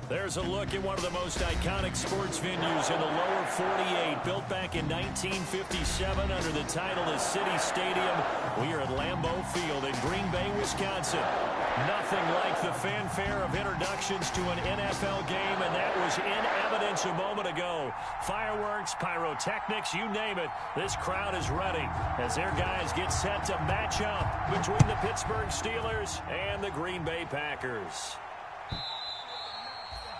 There's a look at one of the most iconic sports venues in the lower 48, built back in 1957 under the title of City Stadium. We are at Lambeau Field in Green Bay, Wisconsin. Nothing like the fanfare of introductions to an NFL game, and that was in evidence a moment ago. Fireworks, pyrotechnics, you name it. This crowd is ready as their guys get set to match up between the Pittsburgh Steelers and the Green Bay Packers.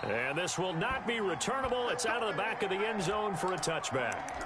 And this will not be returnable. It's out of the back of the end zone for a touchback.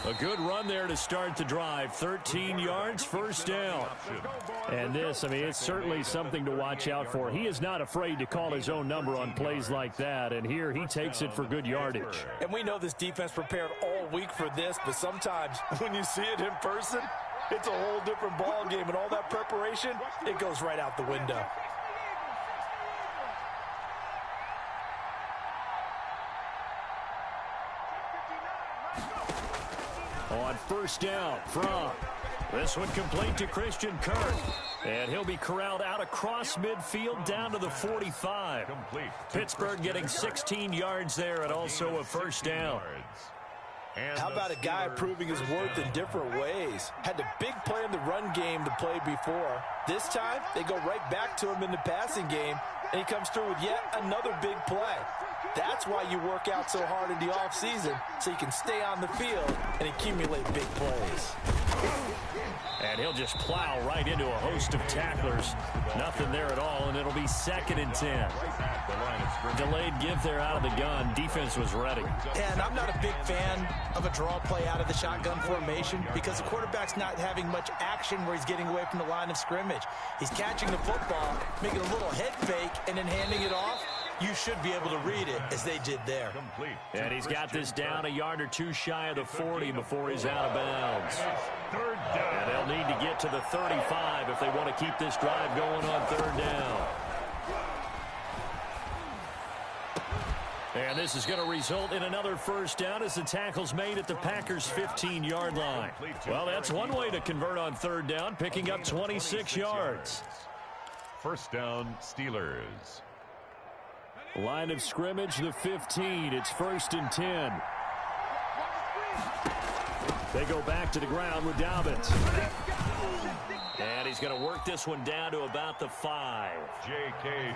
A good run there to start the drive. 13 yards, first down. And this, I mean, it's certainly something to watch out for. He is not afraid to call his own number on plays like that. And here he takes it for good yardage. And we know this defense prepared all week for this, but sometimes when you see it in person, it's a whole different ball game. And all that preparation, it goes right out the window. On first down from this one complete to Christian Kirk. And he'll be corralled out across midfield down to the 45. Pittsburgh getting 16 yards there and also a first down. How about a guy proving his worth in different ways? Had a big play in the run game to play before. This time, they go right back to him in the passing game, and he comes through with yet another big play. That's why you work out so hard in the offseason, so you can stay on the field and accumulate big plays. And he'll just plow right into a host of tacklers. Nothing there at all, and it'll be 2nd and 10. Delayed give there out of the gun. Defense was ready. And I'm not a big fan of a draw play out of the shotgun formation because the quarterback's not having much action where he's getting away from the line of scrimmage. He's catching the football, making a little head fake, and then handing it off. You should be able to read it as they did there. And he's got this down a yard or two shy of the 40 before he's out of bounds. And they'll need to get to the 35 if they want to keep this drive going on 3rd down. And this is going to result in another first down as the tackle's made at the Packers' 15-yard line. Well, that's one way to convert on 3rd down, picking up 26 yards. First down, Steelers. Line of scrimmage, the 15. It's 1st and 10. They go back to the ground with Dobbins. And he's going to work this one down to about the 5.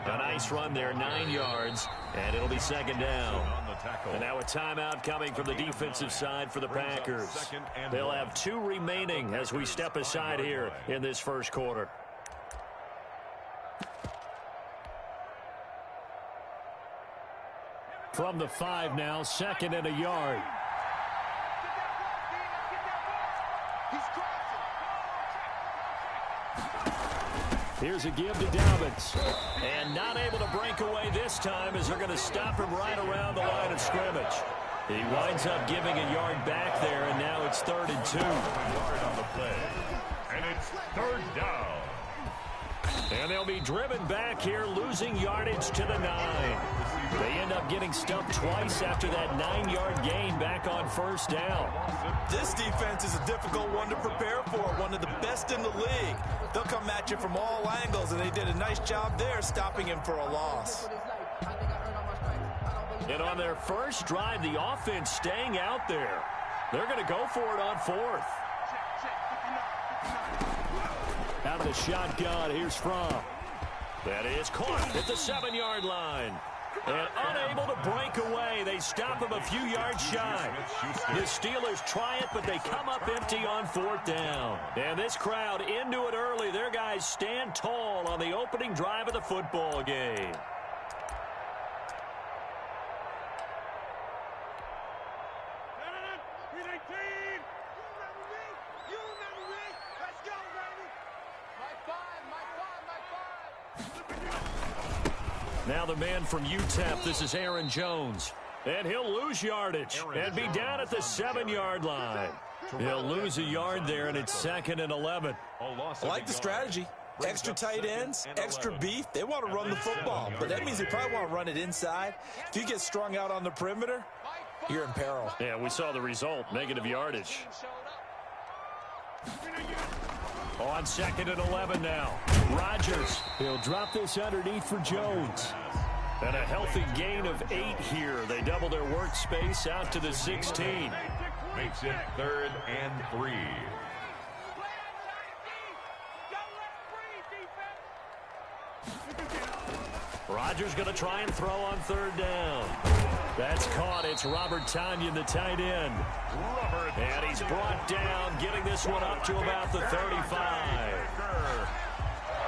A nice run there, 9 yards, and it'll be 2nd down. And now a timeout coming from the defensive side for the Packers. They'll have 2 remaining as we step aside here in this first quarter. From the 5 now, 2nd and a yard. Here's a give to Dobbins. And not able to break away this time as they're going to stop him right around the line of scrimmage. He winds up giving a yard back there, and now it's 3rd and 2. Yard on the play. And it's 3rd down. And they'll be driven back here, losing yardage to the 9. They end up getting stumped twice after that 9-yard gain back on 1st down. This defense is a difficult one to prepare for, one of the best in the league. They'll come at you from all angles, and they did a nice job there stopping him for a loss. And on their first drive, the offense staying out there. They're going to go for it on 4th. Out of the shotgun, here's Fromm. That is caught at the 7-yard line. And unable to break away. They stop him a few yards shy. The Steelers try it, but they come up empty on 4th down. And this crowd into it early. Their guys stand tall on the opening drive of the football game. Now the man from UTEP, this is Aaron Jones. And he'll lose yardage and be down at the 7-yard line. He'll lose a yard there, and it's 2nd and 11. I like the strategy. Extra tight ends, extra beef. They want to run the football, but that means they probably want to run it inside. If you get strung out on the perimeter, you're in peril. Yeah, we saw the result, negative yardage. On 2nd and 11 now. Rodgers. He'll drop this underneath for Jones. And a healthy gain of 8 here. They double their workspace out to the 16. Makes it 3rd and 3. Rodgers going to try and throw on 3rd down. That's caught. It's Robert Tonyan, the tight end. And he's brought down, getting this one up to about the 35.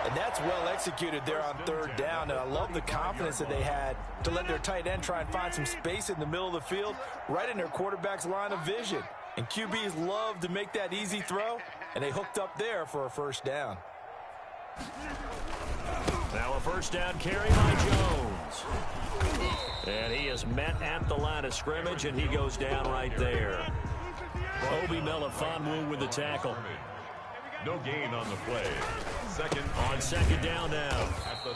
And that's well executed there on 3rd down. And I love the confidence that they had to let their tight end try and find some space in the middle of the field, right in their quarterback's line of vision. And QBs love to make that easy throw, and they hooked up there for a 1st down. Now a 1st down carry by Jones. And he is met at the line of scrimmage, and he goes down right there. Obi Melifonwu with the tackle. No gain on the play. On 2nd down now.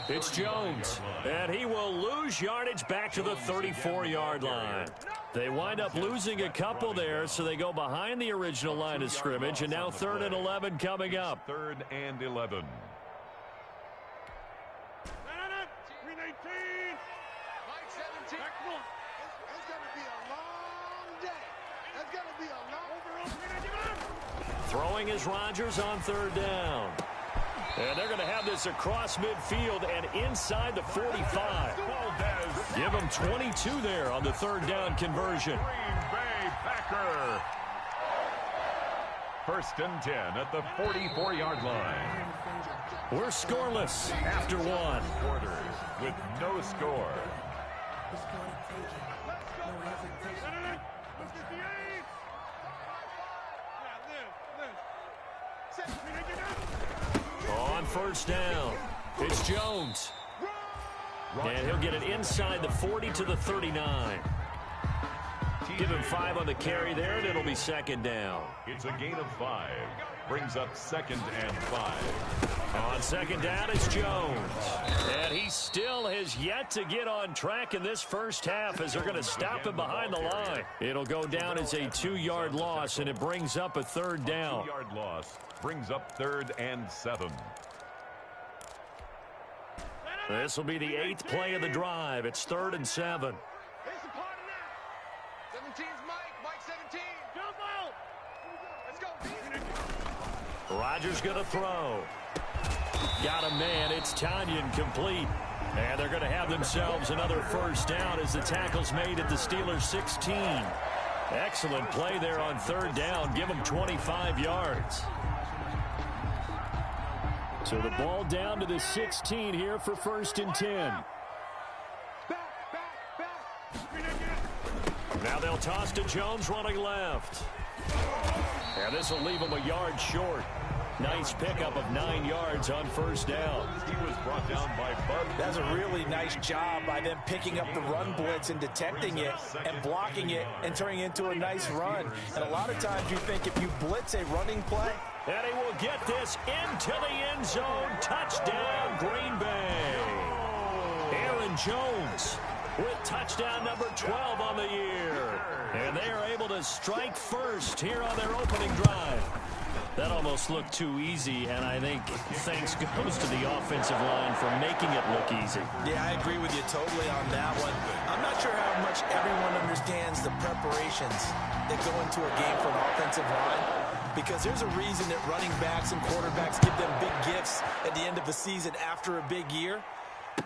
It's Jones. And he will lose yardage back to the 34-yard line. They wind up losing a couple there, so they go behind the original line of scrimmage, and now 3rd and 11 coming up. 3rd and 11. Throwing is Rodgers on 3rd down. And they're going to have this across midfield and inside the 45. Give them 22 there on the 3rd down conversion. Green Bay Packer. 1st and 10 at the 44-yard line. We're scoreless after 1. Quarters with no score. On 1st down, it's Jones. And he'll get it inside the 40 to the 39. Give him 5 on the carry there, and it'll be 2nd down. It's a gain of 5. Brings up 2nd and 5. On 2nd down, it's Jones. And he still has yet to get on track in this first half as they're going to stop him behind the line. It'll go down as a 2-yard loss, and it brings up a 3rd down. 2-yard loss brings up 3rd and 7. This will be the 8th play of the drive. It's 3rd and 7. 17's Mike 17. Jump out. Let's go. Rodgers going to throw. Got a man. It's Tonyan complete. And they're going to have themselves another 1st down as the tackle's made at the Steelers' 16. Excellent play there on 3rd down. Give them 25 yards. So the ball down to the 16 here for 1st and 10. Now they'll toss to Jones running left. And this will leave him a yard short. Nice pickup of 9 yards on 1st down. He was brought down by Bud. That's a really nice job by them picking up the run blitz and detecting it and blocking it and turning it into a nice run. And a lot of times you think if you blitz a running play. And he will get this into the end zone. Touchdown, Green Bay. Aaron Jones with touchdown number 12 on the year. And they are able to strike first here on their opening drive. That almost looked too easy, and I think thanks goes to the offensive line for making it look easy. Yeah, I agree with you totally on that one. I'm not sure how much everyone understands the preparations that go into a game for an offensive line, because there's a reason that running backs and quarterbacks give them big gifts at the end of the season after a big year.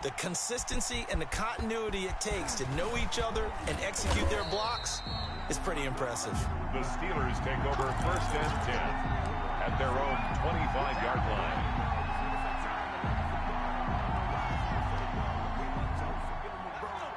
The consistency and the continuity it takes to know each other and execute their blocks is pretty impressive. The Steelers take over 1st and 10 at their own 25-yard line.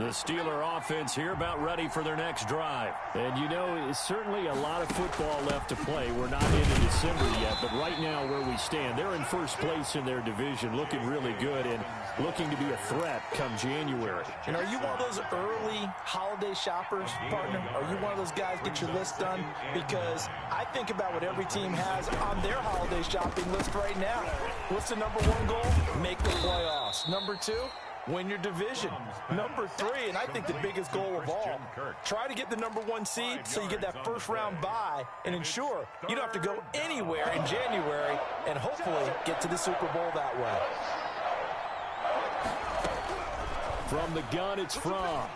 The Steeler offense here about ready for their next drive. And, you know, it's certainly a lot of football left to play. We're not into December yet, but right now where we stand, they're in first place in their division, looking really good and looking to be a threat come January. And are you one of those early holiday shoppers, partner? Are you one of those guys get your list done? Because I think about what every team has on their holiday shopping list right now. What's the number one goal? Make the playoffs. Number two? Win your division. Number three, and I think the biggest goal of all, try to get the number one seed so you get that first round bye and ensure you don't have to go anywhere in January and hopefully get to the Super Bowl that way. From the gun, it's Fromm.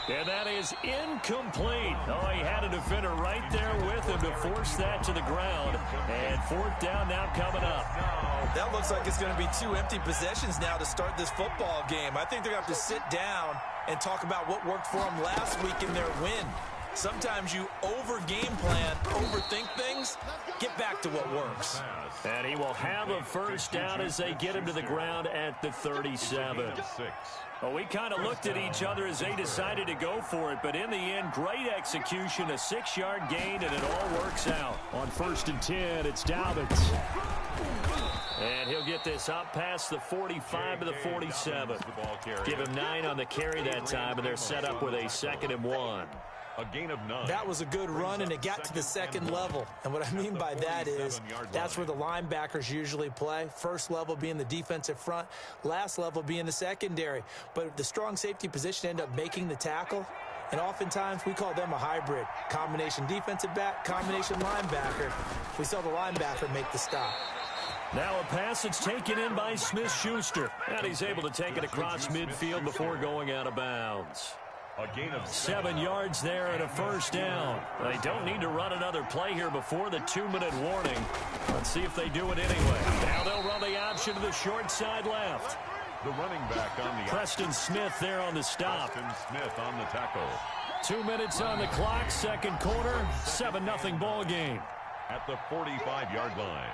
And that is incomplete. Oh, he had a defender right there with him to force that to the ground. And fourth down now coming up. That looks like it's going to be 2 empty possessions now to start this football game. I think they're going to have to sit down and talk about what worked for them last week in their win. Sometimes you over-game plan, overthink things, get back to what works. And he will have a first down as they get him to the ground at the 37. Well, we kind of looked at each other as they decided to go for it, but in the end, great execution, a 6-yard gain, and it all works out. On 1st and 10, it's Dobbins. And he'll get this up past the 45 to the 47. Give him 9 on the carry that time, and they're set up with a 2nd and 1. A gain of 9. That was a good run, and it got to the second level. And what I mean by that is that's where the linebackers usually play. First level being the defensive front, last level being the secondary. But the strong safety position ended up making the tackle. And oftentimes we call them a hybrid. Combination defensive back, combination linebacker. We saw the linebacker make the stop. Now a pass that's taken in by Smith-Schuster. And he's able to take it across midfield before going out of bounds. A gain of 7 yards there and a first down. They don't need to run another play here before the 2-minute warning. Let's see if they do it anyway. Now they'll run the option to the short side left. the running back on the Preston Smith there on the stop. Preston Smith on the tackle. 2 minutes on the clock, second quarter, 7-0 ball game. At the 45-yard line.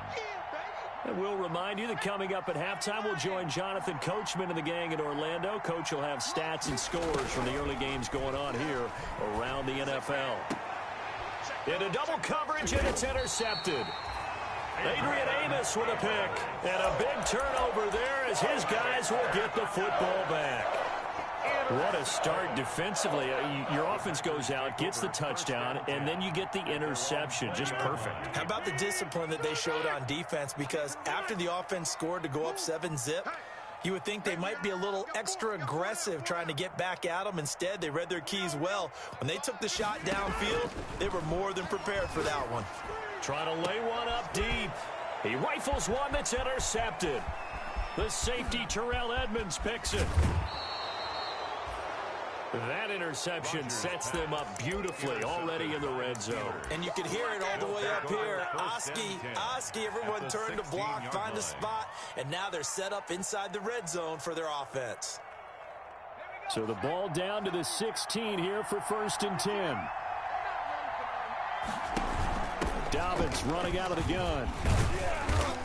And we'll remind you that coming up at halftime, we'll join Jonathan Coachman and the gang in Orlando. Coach will have stats and scores from the early games going on here around the NFL. Into double coverage, and it's intercepted. Adrian Amos with a pick. And a big turnover there as his guys will get the football back. What a start defensively. Your offense goes out, gets the touchdown, and then you get the interception. Just perfect. How about the discipline that they showed on defense? Because after the offense scored to go up 7-zip, you would think they might be a little extra aggressive trying to get back at them. Instead, they read their keys well. When they took the shot downfield, they were more than prepared for that one. Trying to lay one up deep. He rifles one that's intercepted. The safety, Terrell Edmonds, picks it. That interception sets them up beautifully already in the red zone. And you can hear it all the way up here. Oski, everyone turned to block, find a spot, and now they're set up inside the red zone for their offense. So the ball down to the 16 here for 1st and 10. Dobbins running out of the gun.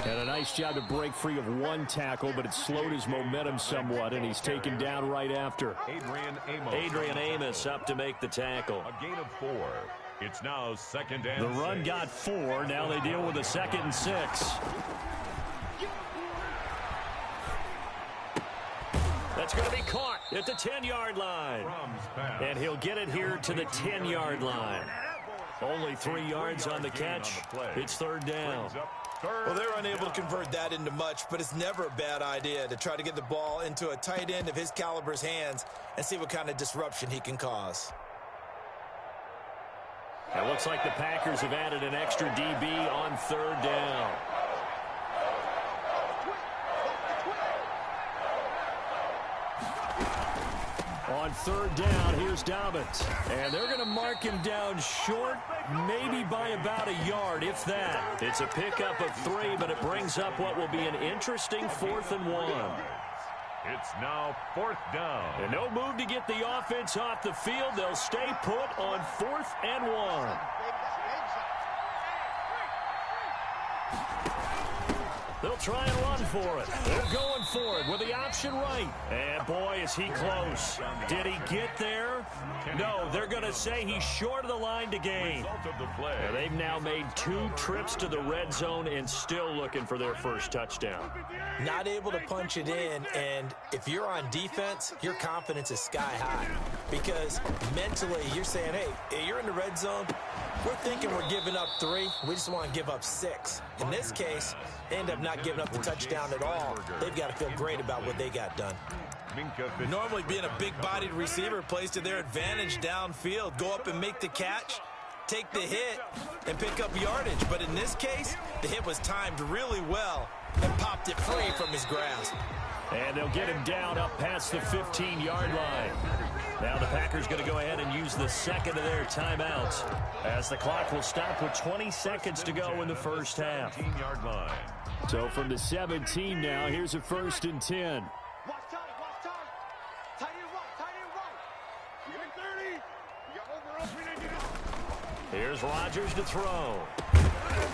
And a nice job to break free of one tackle, but it slowed his momentum somewhat, and he's taken down right after. Adrian Amos up to make the tackle. A gain of 4. It's now 2nd and 6. The run got 4. Now they deal with a 2nd and 6. That's going to be caught at the 10-yard line. And he'll get it here to the 10-yard line. Only 3 yards on the catch. It's 3rd down. Well, they're unable to convert that into much, but it's never a bad idea to try to get the ball into a tight end of his caliber's hands and see what kind of disruption he can cause. It looks like the Packers have added an extra DB on 3rd down. On 3rd down, here's Dobbins. And they're going to mark him down short, maybe by about a yard, if that. It's a pickup of 3, but it brings up what will be an interesting 4th and 1. It's now 4th down. And no move to get the offense off the field. They'll stay put on 4th and 1. They'll try and run for it. They're going for it with the option right. And, boy, is he close. Did he get there? No, they're going to say he's short of the line to gain. And they've now made 2 trips to the red zone and still looking for their first touchdown. Not able to punch it in, and if you're on defense, your confidence is sky high. Because mentally, you're saying, hey, you're in the red zone. We're thinking we're giving up 3. We just want to give up 6. In this case, they end up not giving up the touchdown at all. They've got to feel great about what they got done. Normally being a big-bodied receiver plays to their advantage downfield. Go up and make the catch, take the hit, and pick up yardage. But in this case, the hit was timed really well and popped it free from his grasp. And they'll get him down up past the 15-yard line. Now the Packers going to go ahead and use the second of their timeouts as the clock will stop with 20 seconds to go in the first half. 15-yard line. So from the 17 now, here's a 1st and 10. Watch time, watch time. Tight end right. You got 30. You got over. Here's Rodgers to throw.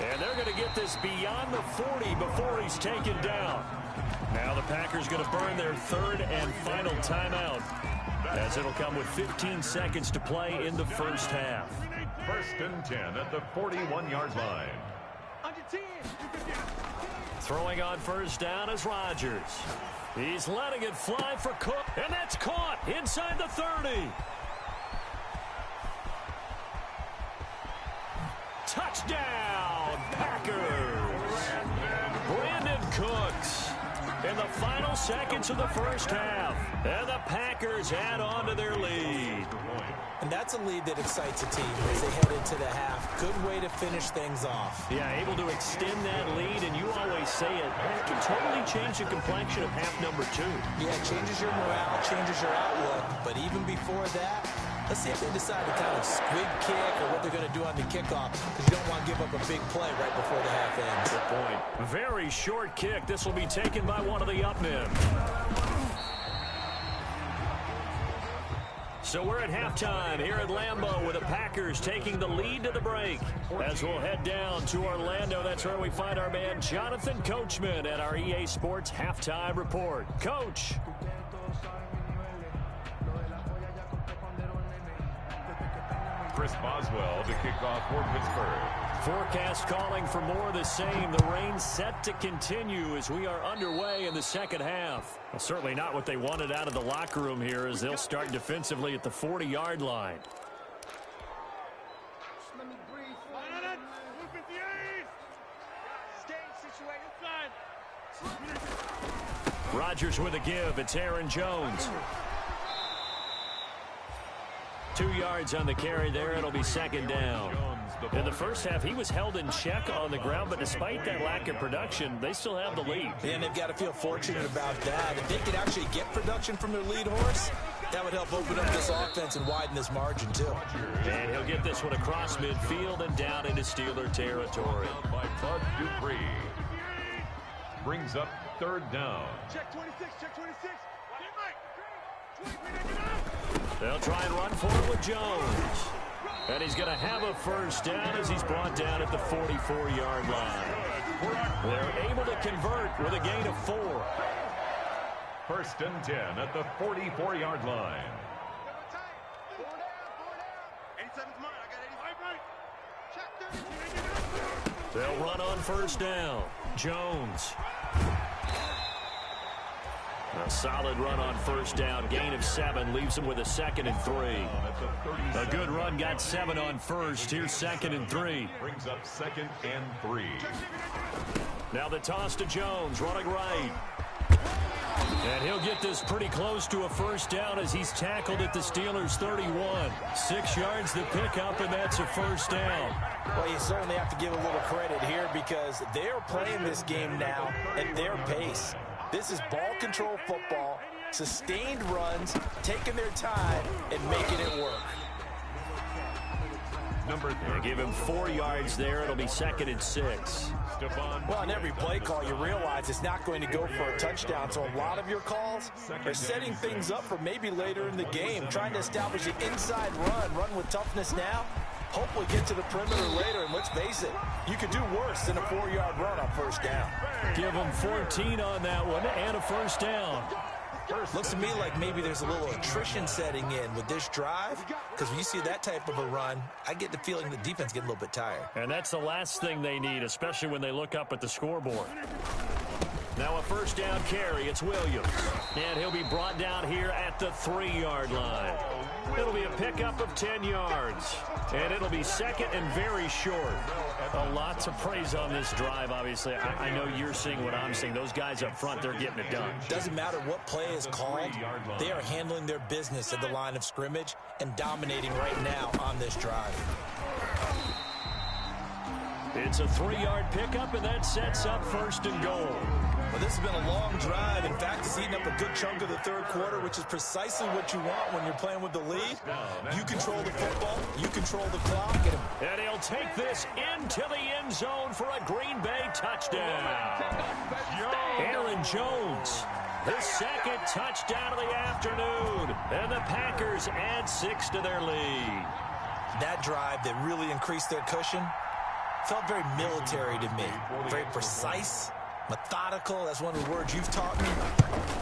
And they're going to get this beyond the 40 before he's taken down. Now the Packers going to burn their 3rd and final timeout, as it'll come with 15 seconds to play in the first half. 1st and 10 at the 41-yard line. Under 10. Throwing on first down is Rodgers. He's letting it fly for Cook, and that's caught inside the 30. Touchdown, Packers. Brandon Cooks in the final seconds of the first half. And the Packers add on to their lead. And that's a lead that excites a team as they head into the half. Good way to finish things off. Yeah, able to extend that lead, and you always say it, that can totally change the complexion of half number 2. Yeah, it changes your morale, changes your outlook. But even before that, let's see if they decide to kind of squib kick or what they're going to do on the kickoff, because you don't want to give up a big play right before the half ends. Good point. Very short kick. This will be taken by one of the up men. So we're at halftime here at Lambeau with the Packers taking the lead to the break. As we'll head down to Orlando, that's where we find our man Jonathan Coachman at our EA Sports Halftime Report. Coach. Chris Boswell to kick off for Pittsburgh. Forecast calling for more of the same. The rain set to continue as we are underway in the second half. Well, certainly not what they wanted out of the locker room here as they'll start defensively at the 40-yard line. Rodgers with a give. It's Aaron Jones. 2 yards on the carry there. It'll be 2nd down. In the first half, he was held in check on the ground, but despite that lack of production, they still have the lead. And they've got to feel fortunate about that. If they could actually get production from their lead horse, that would help open up this offense and widen this margin, too. And he'll get this one across midfield and down into Steeler territory. By Bud Dupree. Brings up 3rd down. Check 26, check 26. They'll try and run for it with Jones. And he's going to have a first down as he's brought down at the 44-yard line. They're able to convert with a gain of 4. 1st and 10 at the 44-yard line. 87's mine. I got 85 right. Check 30. They'll run on first down. Jones. A solid run on first down. Gain of 7 leaves him with a 2nd and 3. A good run got 7 on first. Here's 2nd and 3. Brings up 2nd and 3. Now the toss to Jones, running right. And he'll get this pretty close to a first down as he's tackled at the Steelers' 31. 6 yards to pick up, and that's a first down. Well, you certainly have to give a little credit here because they're playing this game now at their pace. This is ball control football, sustained runs, taking their time, and making it work. Number 3. Give him 4 yards there. It'll be 2nd and 6. Well, on every play call, you realize it's not going to go for a touchdown. So a lot of your calls are setting things up for maybe later in the game, trying to establish an inside run with toughness now, Hopefully get to the perimeter later, and let's face it, you could do worse than a 4-yard run on first down. Give them 14 on that one and a first down. Looks to me like maybe there's a little attrition setting in with this drive, because when you see that type of a run, I get the feeling the defense getting a little bit tired. And that's the last thing they need, especially when they look up at the scoreboard. Now a first down carry. It's Williams. And he'll be brought down here at the 3-yard line. It'll be a pickup of 10 yards. And it'll be second and very short. A lot to praise on this drive, obviously. I know you're seeing what I'm seeing. Those guys up front, they're getting it done. Doesn't matter what play is called. They are handling their business at the line of scrimmage and dominating right now on this drive. It's a 3-yard pickup, and that sets up first and goal. Well, this has been a long drive. In fact, it's eaten up a good chunk of the third quarter, which is precisely what you want when you're playing with the lead. You control the football. You control the clock. And he'll take this into the end zone for a Green Bay touchdown. Aaron Jones, his second touchdown of the afternoon. And the Packers add 6 to their lead. That drive that really increased their cushion felt very military to me. Very precise. Methodical, that's one of the words you've taught me,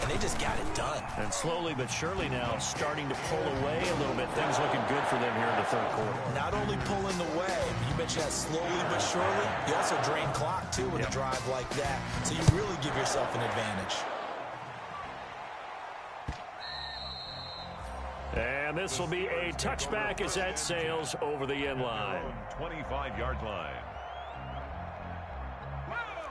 and they just got it done. And slowly but surely now starting to pull away a little bit. Things looking good for them here in the third quarter. Not only pulling away, you mentioned that slowly but surely, you also drain clock too with a drive like that, so you really give yourself an advantage. And this will be a touchback as that sails over the end line. 25-yard line.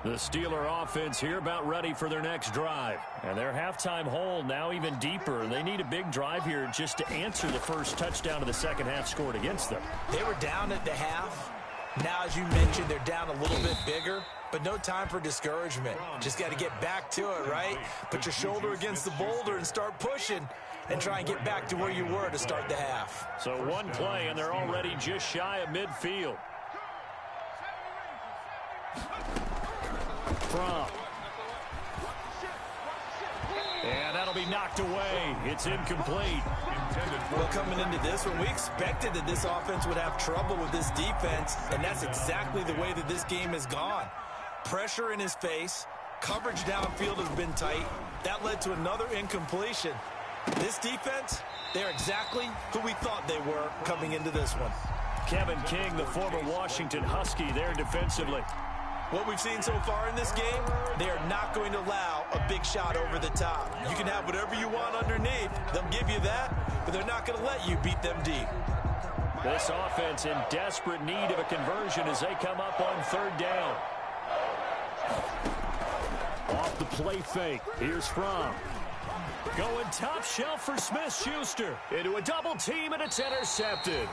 The Steeler offense here about ready for their next drive. And their halftime hole now even deeper. They need a big drive here just to answer the first touchdown of the second half scored against them. They were down at the half. Now, as you mentioned, they're down a little bit bigger, but no time for discouragement. Just got to get back to it, right? Put your shoulder against the boulder and start pushing and try and get back to where you were to start the half. So one play, and they're already just shy of midfield. From. And that'll be knocked away. It's incomplete. Well, coming into this one, we expected that this offense would have trouble with this defense, and that's exactly the way that this game has gone. Pressure in his face. Coverage downfield has been tight. That led to another incompletion. This defense, they're exactly who we thought they were coming into this one. Kevin King, the former Washington Husky, there defensively. What we've seen so far in this game, they are not going to allow a big shot over the top. You can have whatever you want underneath. They'll give you that, but they're not going to let you beat them deep. This offense in desperate need of a conversion as they come up on third down. Off the play fake. Here's Fromm. Going top shelf for Smith-Schuster. Into a double team, and it's intercepted.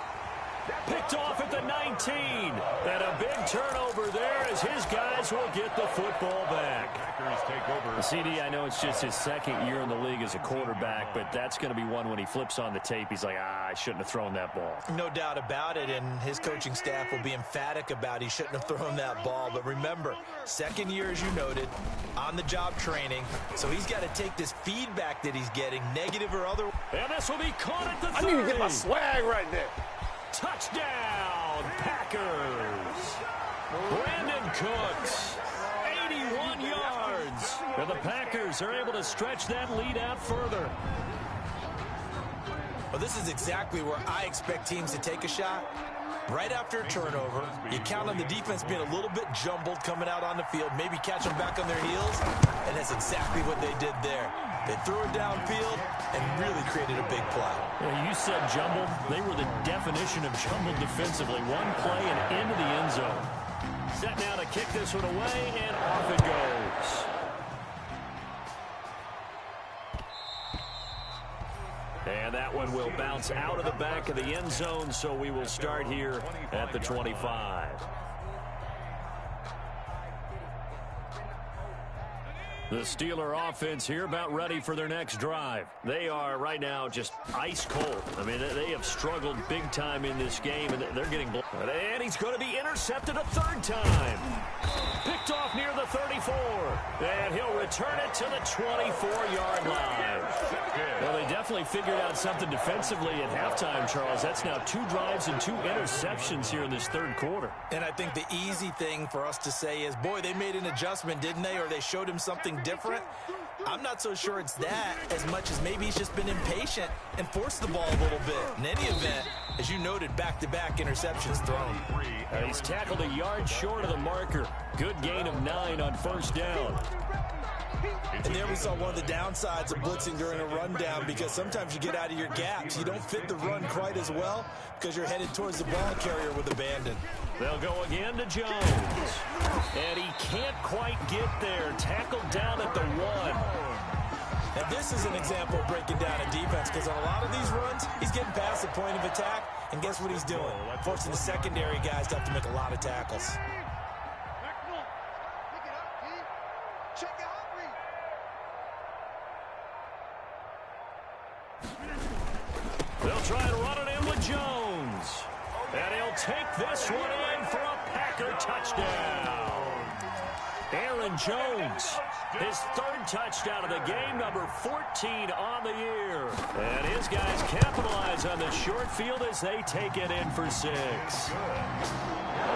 Picked off at the 19. And a big turnover there as his guys will get the football back. CD, I know it's just his second year in the league as a quarterback, but that's going to be one when he flips on the tape. He's like, I shouldn't have thrown that ball. No doubt about it, and his coaching staff will be emphatic about he shouldn't have thrown that ball. But remember, second year, as you noted, on-the-job training, so he's got to take this feedback that he's getting, negative or other. And this will be caught at the 30. I need to get my swag right there. Touchdown, Packers. Brandon Cooks, 81 yards. And the Packers are able to stretch that lead out further. Well, this is exactly where I expect teams to take a shot. Right after a turnover, you count on the defense being a little bit jumbled coming out on the field, maybe catch them back on their heels, and that's exactly what they did there. They threw it downfield and really created a big play. Yeah, you said jumbled. They were the definition of jumbled defensively. One play and into the end zone. Set now to kick this one away, and off it goes. And that one will bounce out of the back of the end zone, so we will start here at the 25. The Steeler offense here about ready for their next drive. They are right now just ice cold. I mean, they have struggled big time in this game, and they're getting blown. And he's going to be intercepted a third time. Picked off near the 30. 24. And he'll return it to the 24-yard line. Well, they definitely figured out something defensively at halftime, Charles. That's now 2 drives and 2 interceptions here in this third quarter. And I think the easy thing for us to say is, boy, they made an adjustment, didn't they? Or they showed him something different. I'm not so sure it's that as much as maybe he's just been impatient and forced the ball a little bit. In any event, as you noted, back-to-back interceptions thrown. He's tackled a yard short of the marker. Good gain of 9 on first down. And there we saw one of the downsides of blitzing during a rundown, because sometimes you get out of your gaps. You don't fit the run quite as well because you're headed towards the ball carrier with abandon. They'll go again to Jones. And he can't quite get there. Tackled down at the 1. Now this is an example of breaking down a defense, because on a lot of these runs, he's getting past the point of attack, and guess what he's doing? Forcing the secondary guys to have to make a lot of tackles. They'll try to run it in with Jones. And he'll take this one in for a Packer touchdown. Aaron Jones, his 3rd touchdown of the game, number 14 on the year. And his guys capitalize on the short field as they take it in for 6. A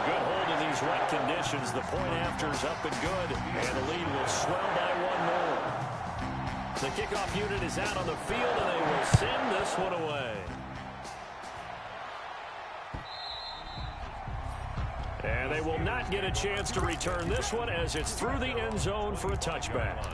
good hold in these wet conditions. The point after's up and good. And the lead will swell by 1 more. The kickoff unit is out on the field, and they will send this one away. And they will not get a chance to return this one as it's through the end zone for a touchback.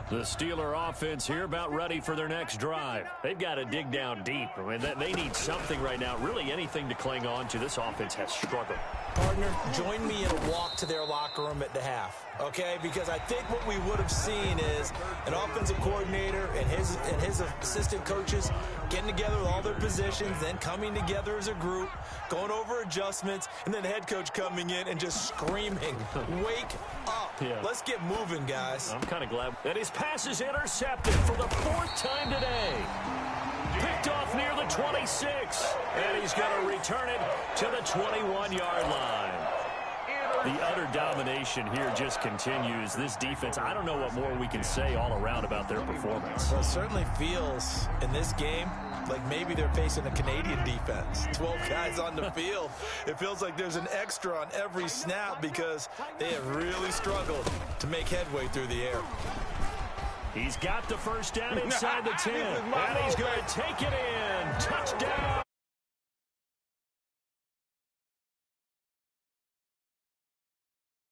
The Steeler offense here about ready for their next drive. They've got to dig down deep. I mean, they need something right now, really anything to cling on to. This offense has struggled. Partner, join me in a walk to their locker room at the half, okay? Because I think what we would have seen is an offensive coordinator and his assistant coaches getting together with all their positions, then coming together as a group, going over adjustments, and then the head coach coming in and just screaming, wake up. Yeah. Let's get moving, guys. I'm kind of glad that his pass is intercepted for the 4th time today. Picked off near the 26, and he's going to return it to the 21-yard line. The utter domination here just continues. This defense, I don't know what more we can say all around about their performance. Well, it certainly feels in this game like maybe they're facing a Canadian defense. 12 guys on the field. It feels like there's an extra on every snap because they have really struggled to make headway through the air. He's got the first down inside the 10, and he's going to take it in. Touchdown,